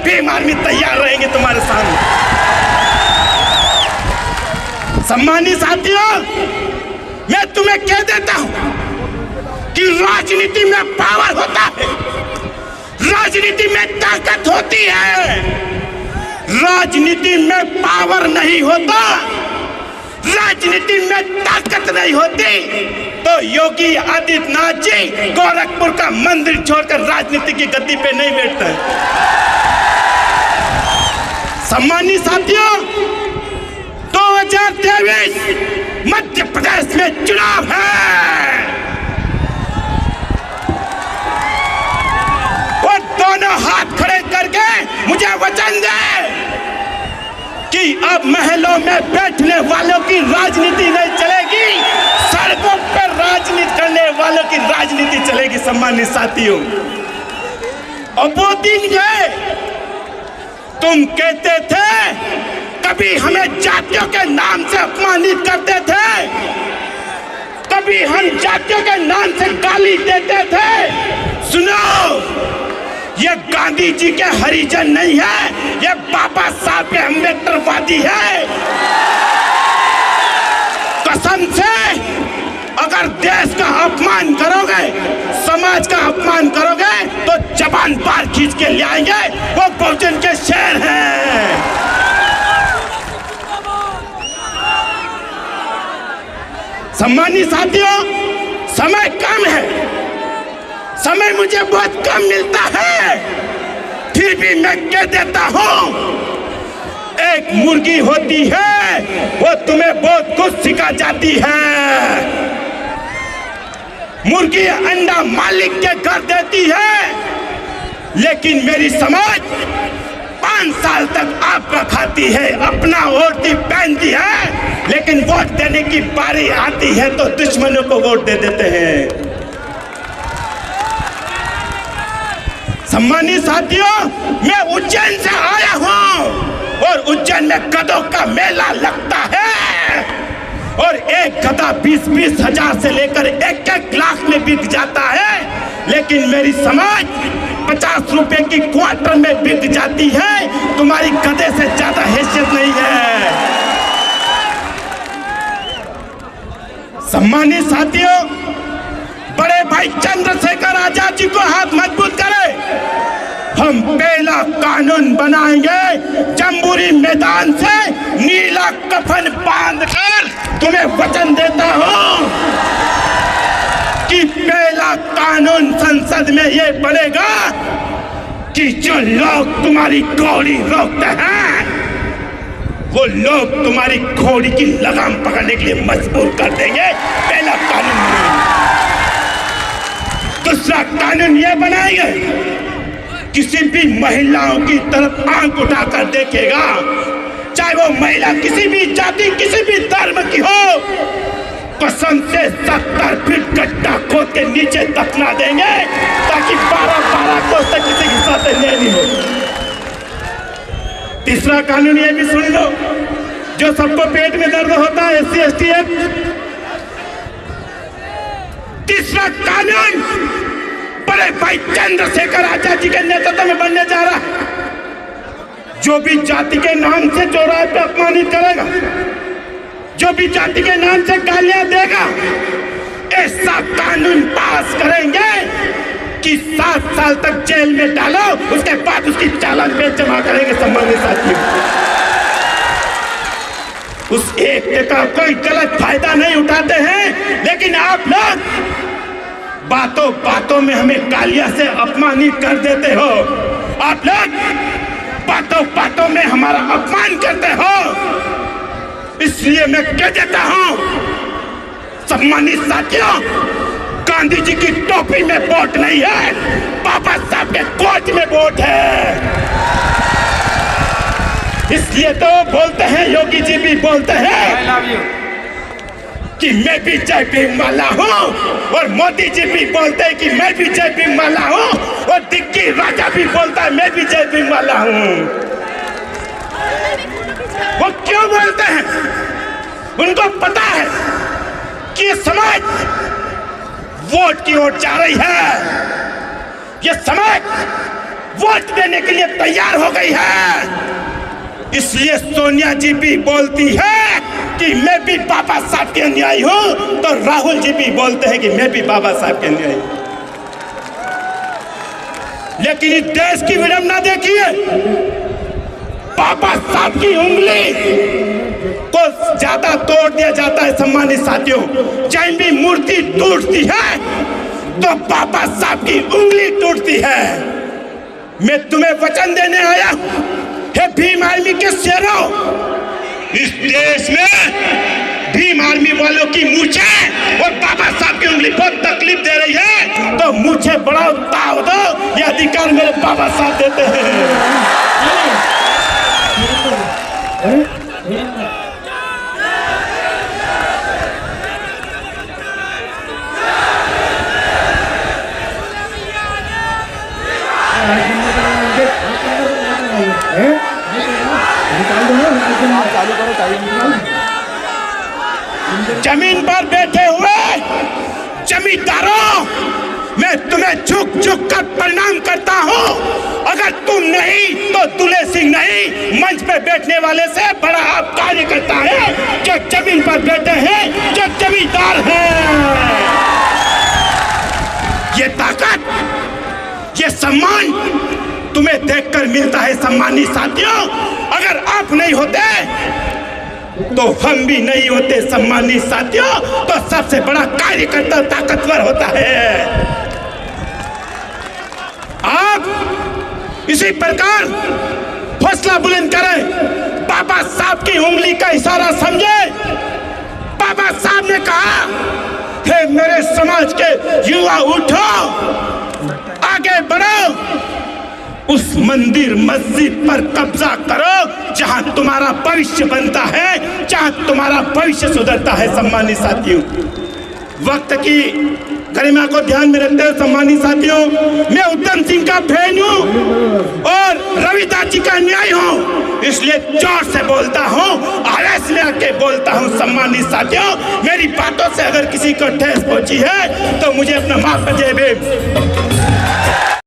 Bhim army तैयार रहेंगे तुम्हारे सामने। सम्मानित साथियों, मैं तुम्हें कह देता हूं कि राजनीति में पावर होता है, राजनीति में ताकत होती है, राजनीति में पावर नहीं होता, राजनीति में ताकत नहीं होती तो योगी आदित्यनाथ जी गोरखपुर का मंदिर छोड़कर राजनीति की गद्दी पे नहीं बैठते। सम्मानित साथियों, 2023 मध्य प्रदेश में चुनाव है। वो दोनों हाथ खड़े करके मुझे वचन दे कि अब महलों में बैठने वालों की राजनीति नहीं चलेगी, सड़कों पर राजनीति करने वालों की राजनीति चलेगी। सम्मानित साथियों, और वो दिन गए, तुम कहते थे कभी हमें जातियों के नाम से अपमानित करते थे, कभी हम जातियों के नाम से गाली देते थे। सुनो, ये गांधी जी के हरिजन नहीं है, ये बाबा साहब के अम्बेडकरवादी है। कसम से अगर देश का अपमान करोगे, समाज का अपमान करोगे तो जबान बार खींच के ले आएंगे। वो बहुजन के शेर हैं। सम्मानित साथियों, समय कम है, समय मुझे बहुत कम मिलता है, फिर भी मैं कह देता हूं, एक मुर्गी होती है, वो तुम्हें बहुत कुछ सिखा जाती है। मुर्गी अंडा मालिक के घर देती है, लेकिन मेरी समझ 5 साल तक आपका खाती है, अपना ओढ़ती पहनती है, लेकिन वोट देने की बारी आती है तो दुश्मनों को वोट दे देते हैं। सम्मानित साथियों, मैं उज्जैन से आया हूं और उज्जैन में गधों का मेला लगता है और एक गधा 20-20 हजार से लेकर 1-1 लाख में बिक जाता है, लेकिन मेरी समाज 50 रुपए की क्वार्टर में बिक जाती है। तुम्हारी गधे से ज्यादा हैसियत नहीं है। सम्मानित साथियों, बड़े भाई चंद्रशेखर आजाद जी को हाथ मजबूत करें। हम पहला कानून बनाएंगे, जम्बूरी मैदान से नीला कफन बांधकर तुम्हें वचन देता हूं कि पहला कानून संसद में ये बनेगा कि जो लोग तुम्हारी घोड़ी रोकते हैं, वो लोग तुम्हारी घोड़ी की लगाम पकड़ने के लिए मजबूर कर देंगे। पहला कानून बनाएंगे। दूसरा कानून ये बनाएंगे, किसी भी महिलाओं की तरफ आंख उठाकर देखेगा, चाहे वो महिला किसी भी जाति, किसी भी धर्म की हो, कसम से 70 फीट गड्ढा खोद के नीचे दफना देंगे ताकि 12-12 कोस तक किसी के साथ नहीं हो। तीसरा कानून ये भी सुन लो, जो सबको पेट में दर्द होता है, SC/ST एक्ट। तीसरा कानून बड़े भाई चंद्रशेखर आजाद जी के नेतृत्व में बनने जा रहा है। जो भी जाति के नाम से चौराहे पे अपमानित करेगा, जो भी जाति के नाम से गालियां देगा, ऐसा कानून पास करेंगे कि 7 साल तक जेल में डालो, उसके बाद उसकी चालान पे जमा करेंगे। सम्मानित साथियों, उस एक्ट का कोई गलत फायदा नहीं उठाते हैं, लेकिन आप लोग बातों बातों में हमें गालियां से अपमानित कर देते हो। आप लोग बातों बातों में हमारा अपमान करते हो। इसलिए मैं कह देता हूं, सम्मानित साथियों, गांधी जी की टोपी में वोट नहीं है, बाबा साहब के कोट में वोट है। इसलिए तो बोलते हैं, योगी जी भी बोलते हैं कि मैं भी जय भीम वाला हूँ, और मोदी जी भी बोलते हैं कि मैं भी जय भीम वाला हूँ, और डिक्की राजा भी बोलता है मैं भी जय भीम वाला हूँ। वो क्यों बोलते हैं? उनको पता है कि ये समाज वोट की ओर जा रही है, ये समाज वोट देने के लिए तैयार हो गई है। इसलिए सोनिया जी भी बोलती है कि मैं भी बाबा साहब के अनुयायी हूं, तो राहुल जी भी बोलते हैं कि मैं भी बाबा साहब के अनुयायी हूं। लेकिन इस देश की विडंबना देखिए, बाबा साहब की उंगली को ज्यादा तोड़ दिया जाता है। सम्मानित साथियों, जब भी मूर्ति टूटती है तो बाबा साहब की उंगली टूटती है। मैं तुम्हें वचन देने आया, हे भीम आर्मी के शेरों, इस देश में भीम आर्मी वालों की मूंछें और बाबा साहब की उंगली बहुत तकलीफ दे रही है, तो मुझे बड़ा ताव दो, ये अधिकार मेरे बाबा साहब देते हैं। जमीन पर बैठे हुए जमींदारों, मैं तुम्हें झुक झुक कर प्रणाम करता हूं। अगर तुम नहीं तो दुले सिंह नहीं, मंच पे बैठने वाले से बड़ा आप कार्य करता है जो जमीन पर बैठे हैं, जो जमींदार हैं। ये ताकत, ये सम्मान तुम्हें देखकर मिलता है। सम्मानित साथियों, अगर आप नहीं होते तो हम भी नहीं होते। सम्मानित साथियों, तो सबसे बड़ा कार्यकर्ता ताकतवर होता है। आप इसी प्रकार हौसला बुलंद करें, बाबा साहब की उंगली का इशारा समझे। बाबा साहब ने कहा, हे मेरे समाज के युवा, उठो, आगे बढ़ो, उस मंदिर मस्जिद पर कब्जा करो जहां तुम्हारा भविष्य बनता है, जहां तुम्हारा भविष्य सुधरता है। सम्मानित साथियों, वक्त की गरिमा को ध्यान में रखते हुए सम्मानित साथियों, मैं उधम सिंह का फैन हूं और रविदास जी का अनुयायी हूं, इसलिए जोर से बोलता हूं, आवेश में आके बोलता हूं। सम्मानित साथियों, मेरी बातों से अगर किसी को ठेस पहुंची है तो मुझे अपना माफ कर दे।